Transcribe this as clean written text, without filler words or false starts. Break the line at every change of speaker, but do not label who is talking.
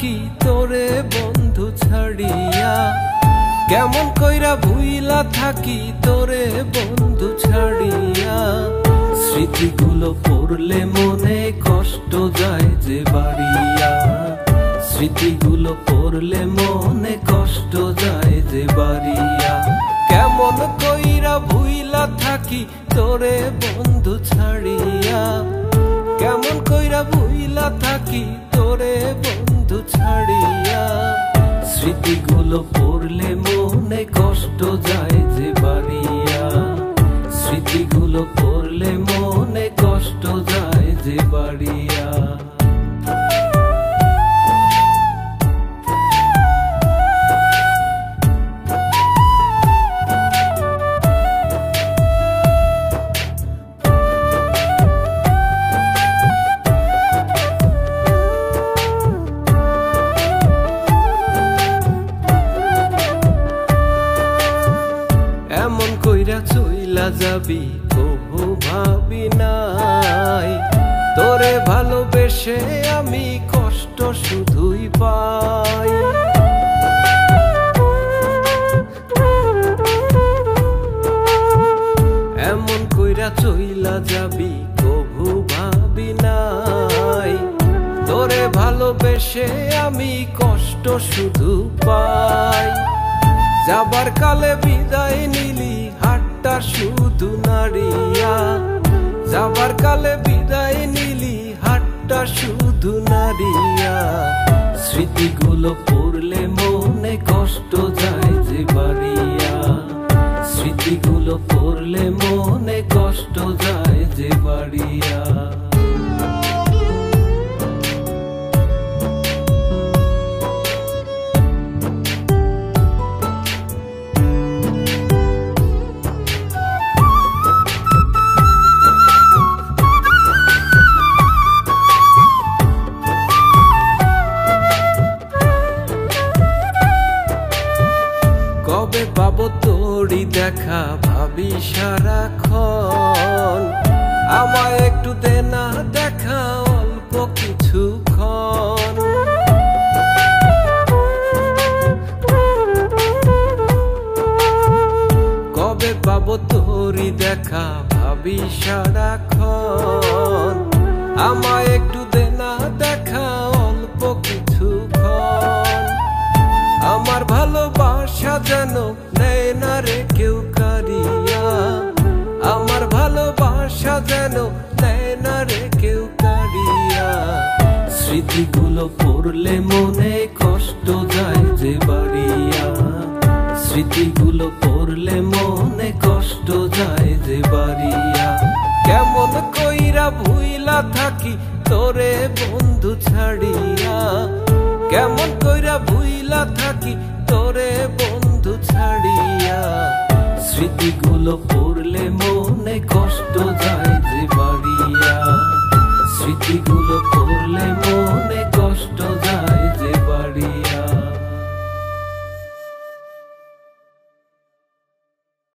থাকি তোরে বন্ধু ছাড়িয়া, কেমন কইরা ভুইলা থাকি তোরে বন্ধু ছাড়িয়া। স্মৃতিগুলো পড়লে মনে কষ্ট যায় যে বাড়িয়া, স্মৃতিগুলো পড়লে মনে কষ্ট যায় যে বাড়িয়া। কেমন কইরা ভুইলা থাকি তোরে বন্ধু ছাড়িয়া, কেমন কইরা ভুইলা থাকি তোরে বন্ধু ছাড়িয়া। স্মৃতিগুলো পড়লে মনে কষ্ট যায় যে বাড়িয়া, স্মৃতিগুলো পড়লে মনে কষ্ট যায় যে বাড়িয়া। এমন কইরা চইলা যাবি কবু ভাবি নাই, তোরে ভালোবেসে আমি কষ্ট শুধুই পাই। এমন কইরা চইলা যাবি কবু ভাবি নাই, তোরে ভালোবেসে আমি কষ্ট শুধু পাই। যাবার কালে বিদায় নিলি হাতটা শুধু নাড়িয়া, যাবার কালে বিদায় নিলি হাতটা শুধু নাড়িয়া। স্মৃতিগুলো পড়লে মনে কষ্ট যায় যে বাড়িয়া, স্মৃতিগুলো পড়লে মনে কষ্ট যায় যে বাড়িয়া। কবে পাবো তোরই দেখা ভাবি সারাক্ষণ, আমায় একটু দে না দেখা অল্প কিছুক্ষণ। কবে পাবো তোরই দেখা ভাবি সারাক্ষণ, আমায় একটু দে না দেখা অল্প কিছুক্ষণ। আমার ভালোবাসা যেন নেয় না রে কেউ কারিয়া, আমার ভালোবাসা যেন নেয় না রে কেউ কারিয়া। স্মৃতিগুলো পড়লে মনে কষ্ট যায় যে বাড়িয়া, স্মৃতিগুলো পড়লে মনে কষ্ট যায় যে বাড়িয়া। কেমন কইরা ভুইলা থাকি তোরে বন্ধু ছাড়িয়া, কেমন কইরা ভুইলা থাকি তোরে বন্ধু ছাড়িয়া। স্মৃতিগুলো পড়লে মনে কষ্ট যায়